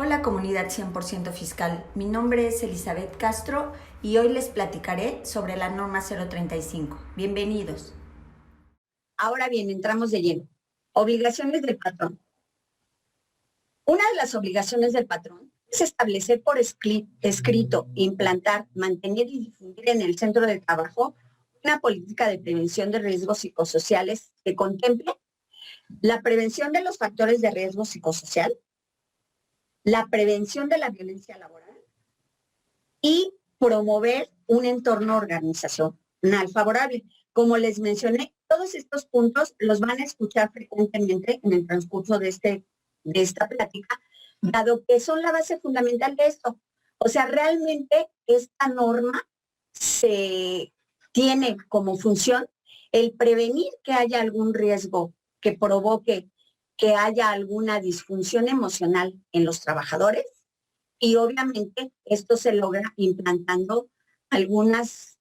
Hola comunidad 100% fiscal, mi nombre es Elizabeth Castro y hoy les platicaré sobre la norma 035. Bienvenidos. Ahora bien, entramos de lleno. Obligaciones del patrón. Una de las obligaciones del patrón es establecer por escrito, implantar, mantener y difundir en el centro de trabajo una política de prevención de riesgos psicosociales que contemple la prevención de los factores de riesgo psicosocial, la prevención de la violencia laboral y promover un entorno organizacional favorable. Como les mencioné, todos estos puntos los van a escuchar frecuentemente en el transcurso de esta plática, dado que son la base fundamental de esto. O sea, realmente esta norma se tiene como función el prevenir que haya algún riesgo que provoque que haya alguna disfunción emocional en los trabajadores, y obviamente esto se logra implantando algunas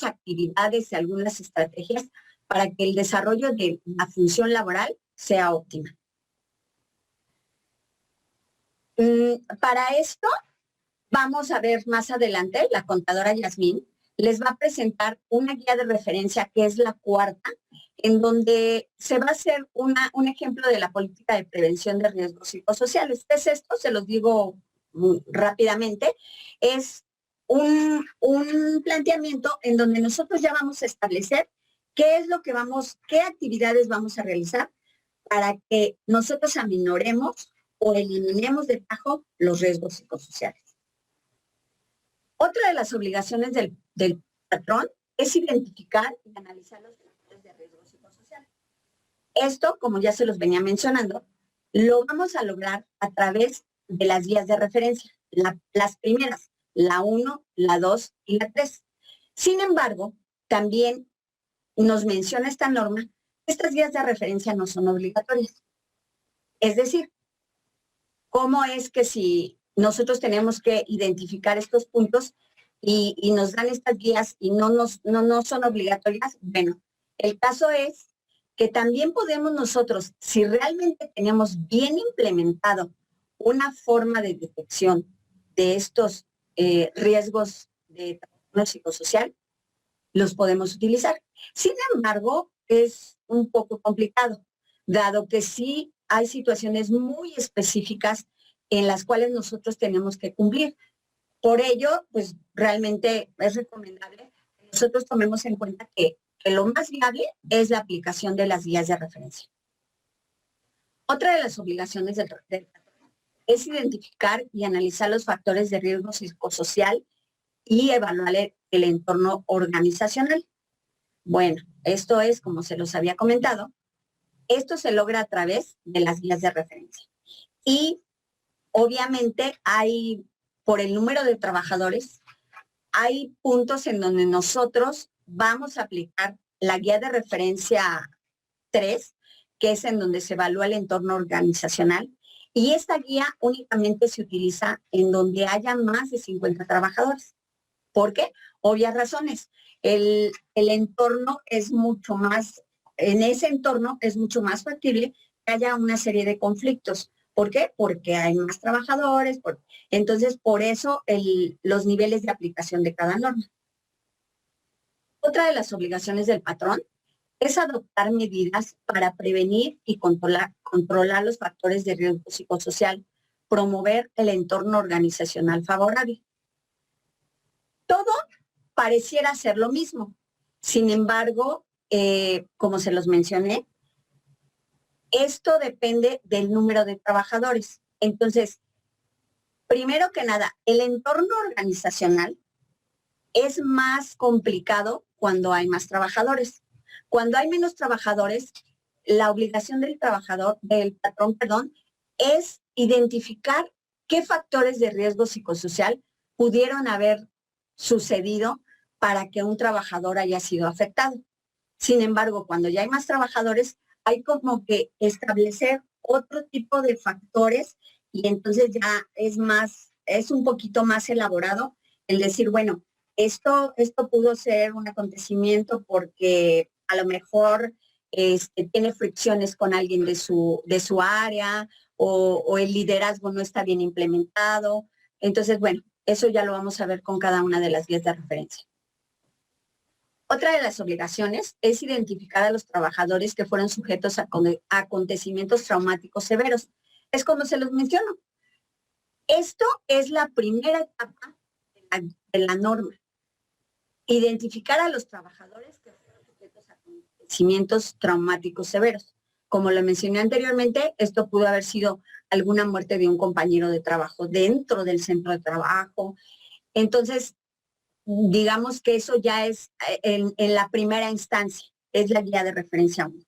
actividades y algunas estrategias para que el desarrollo de la función laboral sea óptima. Para esto, vamos a ver más adelante, la contadora Yasmín les va a presentar una guía de referencia que es la cuarta, en donde se va a hacer un ejemplo de la política de prevención de riesgos psicosociales. ¿Qué es esto? Se los digo rápidamente. Es un planteamiento en donde nosotros ya vamos a establecer qué actividades vamos a realizar para que nosotros aminoremos o eliminemos de tajo los riesgos psicosociales. Otra de las obligaciones del patrón es identificar y analizar los factores de riesgo psicosocial. Esto, como ya se los venía mencionando, lo vamos a lograr a través de las guías de referencia, las primeras, la 1, la 2 y la 3. Sin embargo, también nos menciona esta norma, estas guías de referencia no son obligatorias. Es decir, ¿cómo es que si nosotros tenemos que identificar estos puntos y nos dan estas guías y no son obligatorias? Bueno, el caso es que también podemos nosotros, si realmente tenemos bien implementado una forma de detección de estos riesgos de trastorno psicosocial, los podemos utilizar. Sin embargo, es un poco complicado, dado que sí hay situaciones muy específicas en las cuales nosotros tenemos que cumplir. Por ello, pues realmente es recomendable que nosotros tomemos en cuenta que lo más viable es la aplicación de las guías de referencia. Otra de las obligaciones del patrón es identificar y analizar los factores de riesgo psicosocial y evaluar el entorno organizacional. Bueno, esto es, como se los había comentado, esto se logra a través de las guías de referencia. Y obviamente por el número de trabajadores, hay puntos en donde nosotros vamos a aplicar la guía de referencia 3, que es en donde se evalúa el entorno organizacional. Y esta guía únicamente se utiliza en donde haya más de 50 trabajadores. ¿Por qué? Obvias razones. El entorno es mucho más, en ese entorno es mucho más factible que haya una serie de conflictos. ¿Por qué? Porque hay más trabajadores. Entonces, por eso los niveles de aplicación de cada norma. Otra de las obligaciones del patrón es adoptar medidas para prevenir y controlar los factores de riesgo psicosocial, promover el entorno organizacional favorable. Todo pareciera ser lo mismo. Sin embargo, como se los mencioné, esto depende del número de trabajadores. Entonces, primero que nada, el entorno organizacional es más complicado cuando hay más trabajadores. Cuando hay menos trabajadores, la obligación del patrón, es identificar qué factores de riesgo psicosocial pudieron haber sucedido para que un trabajador haya sido afectado. Sin embargo, cuando ya hay más trabajadores, hay como que establecer otro tipo de factores y entonces ya es un poquito más elaborado el decir, bueno, esto pudo ser un acontecimiento porque a lo mejor tiene fricciones con alguien de su área o el liderazgo no está bien implementado. Entonces, bueno, eso ya lo vamos a ver con cada una de las guías de referencia. Otra de las obligaciones es identificar a los trabajadores que fueron sujetos a acontecimientos traumáticos severos. Es como se los menciono. Esto es la primera etapa de la norma. Identificar a los trabajadores que fueron sujetos a acontecimientos traumáticos severos. Como lo mencioné anteriormente, esto pudo haber sido alguna muerte de un compañero de trabajo dentro del centro de trabajo. Entonces, digamos que eso ya es en la primera instancia, es la guía de referencia 1.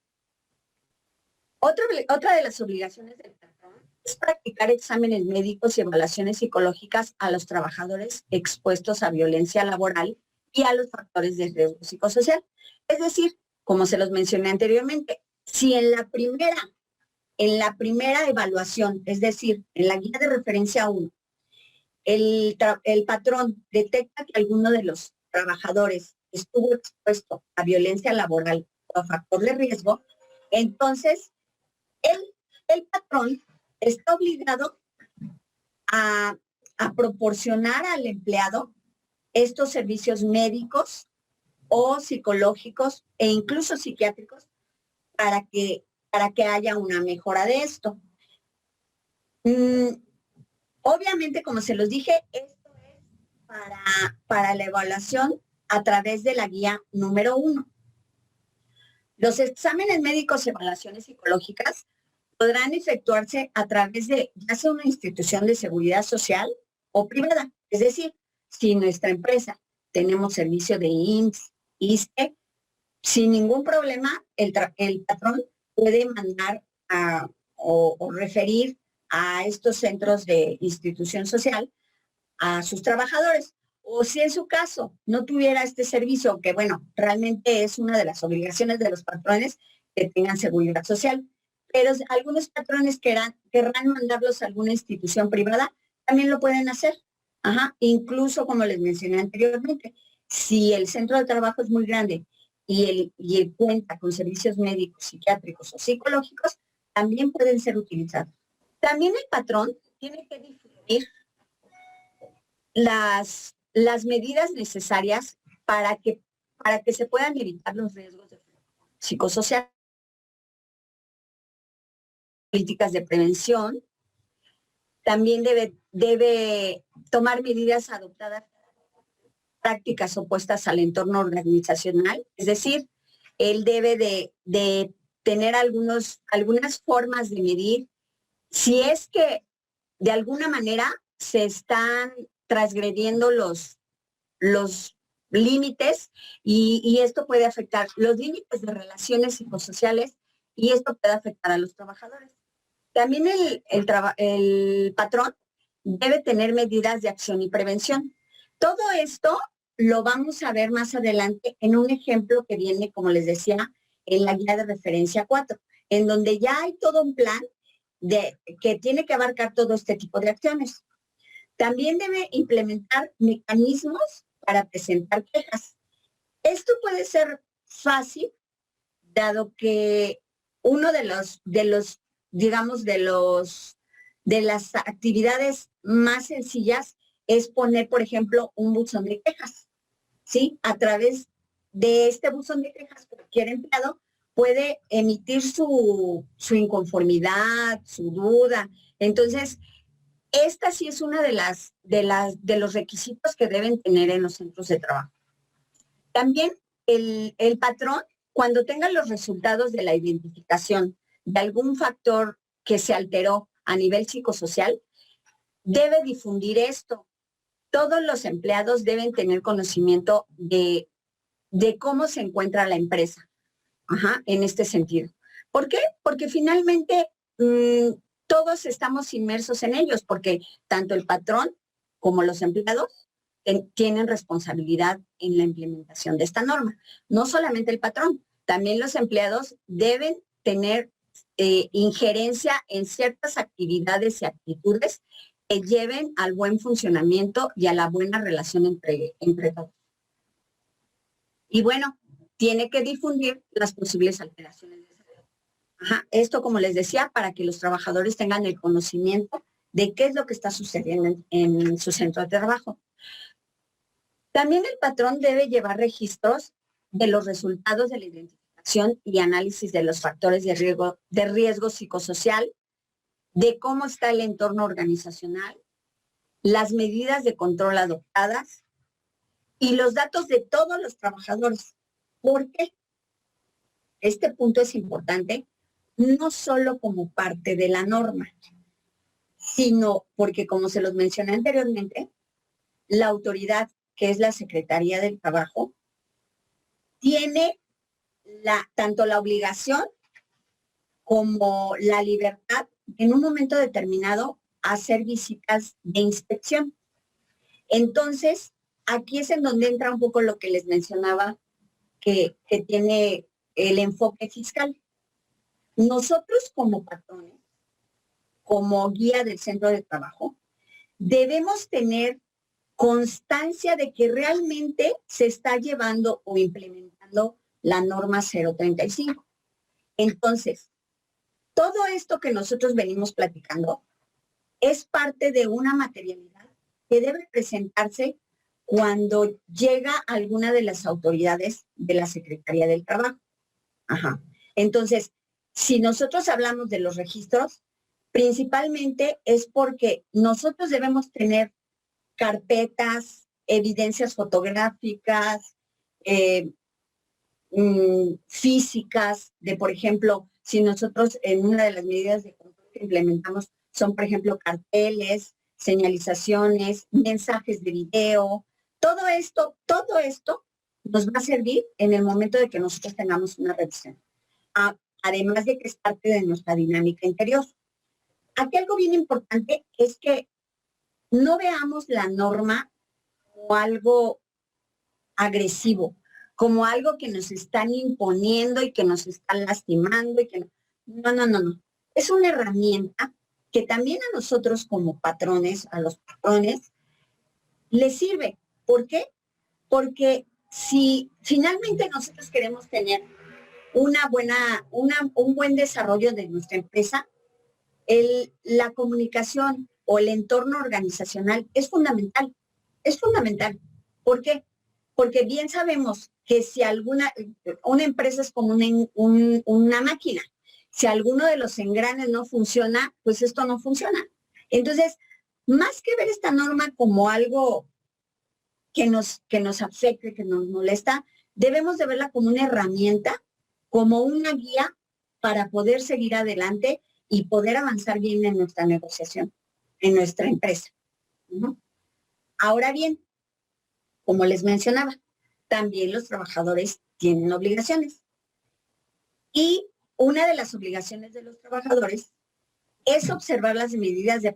Otra de las obligaciones del patrón es practicar exámenes médicos y evaluaciones psicológicas a los trabajadores expuestos a violencia laboral y a los factores de riesgo psicosocial. Es decir, como se los mencioné anteriormente, si en la primera evaluación, es decir, en la guía de referencia 1, el patrón detecta que alguno de los trabajadores estuvo expuesto a violencia laboral o a factor de riesgo, entonces el patrón está obligado a proporcionar al empleado estos servicios médicos o psicológicos e incluso psiquiátricos para que haya una mejora de esto. Obviamente, como se los dije, esto es para la evaluación a través de la guía número 1. Los exámenes médicos y evaluaciones psicológicas podrán efectuarse a través de ya sea una institución de seguridad social o privada. Es decir, si nuestra empresa tenemos servicio de IMSS, ISSSTE, sin ningún problema, el patrón puede mandar o referir a estos centros de institución social a sus trabajadores. O si en su caso no tuviera este servicio, que bueno, realmente es una de las obligaciones de los patrones que tengan seguridad social, pero algunos patrones querrán mandarlos a alguna institución privada, también lo pueden hacer. Incluso, como les mencioné anteriormente, si el centro de trabajo es muy grande y él cuenta con servicios médicos, psiquiátricos o psicológicos, también pueden ser utilizados. También el patrón tiene que difundir las medidas necesarias para que se puedan evitar los riesgos psicosociales, políticas de prevención. También debe tomar medidas adoptadas, prácticas opuestas al entorno organizacional, es decir, él debe de tener algunas formas de medir si es que de alguna manera se están transgrediendo los límites y esto puede afectar los límites de relaciones psicosociales y esto puede afectar a los trabajadores. También el patrón debe tener medidas de acción y prevención. Todo esto lo vamos a ver más adelante en un ejemplo que viene, como les decía, en la guía de referencia 4, en donde ya hay todo un plan que tiene que abarcar todo este tipo de acciones. También debe implementar mecanismos para presentar quejas. Esto puede ser fácil, dado que uno de las actividades más sencillas es poner, por ejemplo, un buzón de quejas, ¿sí? A través de este buzón de quejas, cualquier empleado puede emitir su inconformidad, su duda. Entonces, esta sí es una de los requisitos que deben tener en los centros de trabajo. También el patrón, cuando tenga los resultados de la identificación de algún factor que se alteró a nivel psicosocial, debe difundir esto. Todos los empleados deben tener conocimiento de cómo se encuentra la empresa, en este sentido. ¿Por qué? Porque finalmente todos estamos inmersos en ellos, porque tanto el patrón como los empleados tienen responsabilidad en la implementación de esta norma. No solamente el patrón, también los empleados deben tener injerencia en ciertas actividades y actitudes que lleven al buen funcionamiento y a la buena relación entre todos. Y bueno, tiene que difundir las posibles alteraciones de salud Ajá, esto, como les decía, para que los trabajadores tengan el conocimiento de qué es lo que está sucediendo en su centro de trabajo. También el patrón debe llevar registros de los resultados de la identificación y análisis de los factores de riesgo psicosocial, de cómo está el entorno organizacional, las medidas de control adoptadas y los datos de todos los trabajadores. ¿Por qué? Este punto es importante, no solo como parte de la norma, sino porque, como se los mencioné anteriormente, la autoridad, que es la Secretaría del Trabajo, tiene tanto la obligación como la libertad en un momento determinado a hacer visitas de inspección. Entonces, aquí es en donde entra un poco lo que les mencionaba, que tiene el enfoque fiscal. Nosotros como patrones, como guía del centro de trabajo, debemos tener constancia de que realmente se está llevando o implementando la norma 035. Entonces, todo esto que nosotros venimos platicando es parte de una materialidad que debe presentarse cuando llega alguna de las autoridades de la Secretaría del Trabajo. Ajá. Entonces, si nosotros hablamos de los registros, principalmente es porque nosotros debemos tener carpetas, evidencias fotográficas, físicas, de, por ejemplo, si nosotros en una de las medidas de control que implementamos son, por ejemplo, carteles, señalizaciones, mensajes de video, todo esto nos va a servir en el momento de que nosotros tengamos una revisión. Además de que es parte de nuestra dinámica interior. Aquí algo bien importante es que no veamos la norma como algo agresivo, como algo que nos están imponiendo y que nos están lastimando y que no. Es una herramienta que también a nosotros como patrones, a los patrones, les sirve. ¿Por qué? Porque si finalmente nosotros queremos tener un buen desarrollo de nuestra empresa, la comunicación o el entorno organizacional es fundamental. Es fundamental. ¿Por qué? Porque bien sabemos que si una empresa es como una máquina, si alguno de los engranes no funciona, pues esto no funciona. Entonces, más que ver esta norma como algo que nos afecte, que nos molesta, debemos de verla como una herramienta, como una guía para poder seguir adelante y poder avanzar bien en nuestra negociación, en nuestra empresa. Ahora bien, como les mencionaba, también los trabajadores tienen obligaciones. Y una de las obligaciones de los trabajadores es observar las medidas de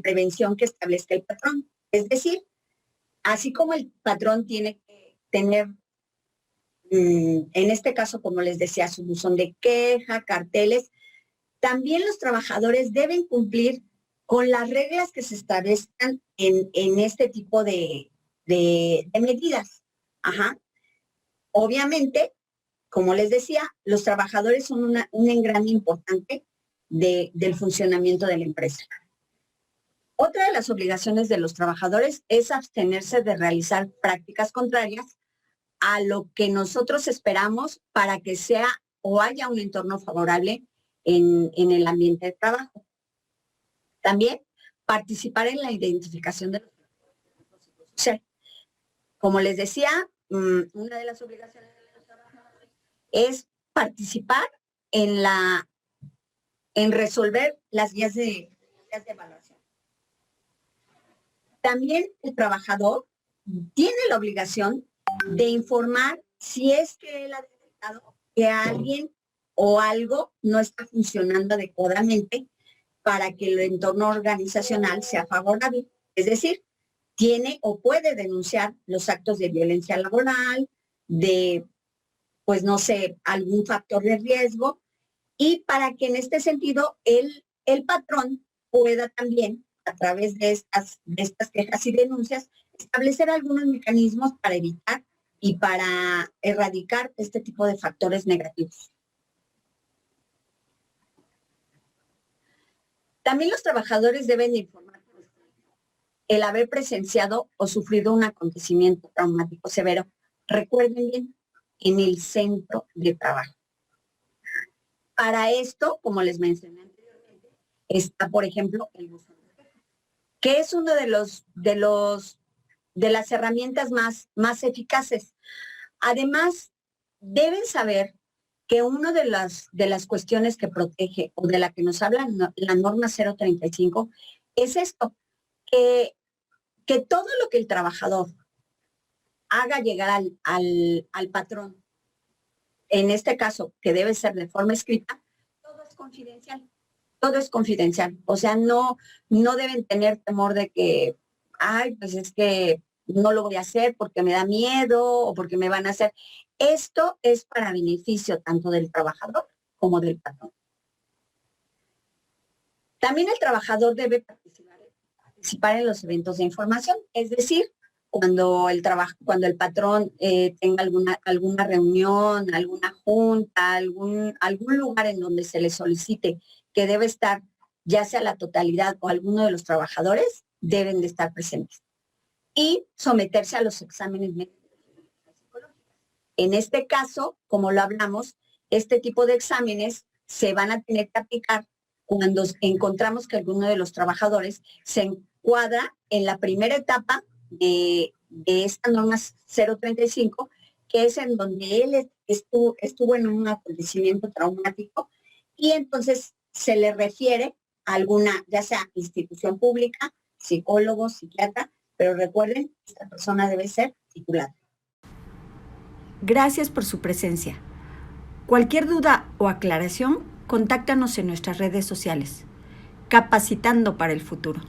prevención que establezca el patrón. Es decir, así como el patrón tiene que tener, en este caso, como les decía, su buzón de queja, carteles, también los trabajadores deben cumplir con las reglas que se establezcan en este tipo de medidas. Ajá. Obviamente, como les decía, los trabajadores son un engrane importante del funcionamiento de la empresa. Otra de las obligaciones de los trabajadores es abstenerse de realizar prácticas contrarias a lo que nosotros esperamos para que sea o haya un entorno favorable en el ambiente de trabajo. También participar en la identificación de los trabajadores. Como les decía, una de las obligaciones de los trabajadores es participar en resolver las guías de evaluación. También el trabajador tiene la obligación de informar si es que él ha detectado que alguien o algo no está funcionando adecuadamente para que el entorno organizacional sea favorable. Es decir, tiene o puede denunciar los actos de violencia laboral, de, pues no sé, algún factor de riesgo, y para que en este sentido el patrón pueda también, a través de estas quejas y denuncias, establecer algunos mecanismos para evitar y para erradicar este tipo de factores negativos. También los trabajadores deben informar el haber presenciado o sufrido un acontecimiento traumático severo. Recuerden bien, en el centro de trabajo. Para esto, como les mencioné anteriormente, está, por ejemplo, el buzón de quejas, que es uno de las herramientas más eficaces. Además, deben saber que una de las cuestiones que protege o de la que nos habla la norma 035 es esto, que todo lo que el trabajador haga llegar al patrón, en este caso, que debe ser de forma escrita, todo es confidencial. Todo es confidencial. O sea, no deben tener temor de que, ay, pues es que no lo voy a hacer porque me da miedo o porque me van a hacer. Esto es para beneficio tanto del trabajador como del patrón. También el trabajador debe participar en los eventos de información, es decir, cuando el patrón tenga alguna reunión, alguna junta, algún lugar en donde se le solicite que debe estar, ya sea la totalidad o alguno de los trabajadores, deben de estar presentes. Y someterse a los exámenes médicos y psicológicos. En este caso, como lo hablamos, este tipo de exámenes se van a tener que aplicar cuando encontramos que alguno de los trabajadores se encuadra en la primera etapa de esta norma 035, que es en donde él estuvo en un acontecimiento traumático y entonces se le refiere a alguna, ya sea institución pública, psicólogo, psiquiatra, pero recuerden, esta persona debe ser titulada. Gracias por su presencia. Cualquier duda o aclaración, contáctanos en nuestras redes sociales. Capacitando para el futuro.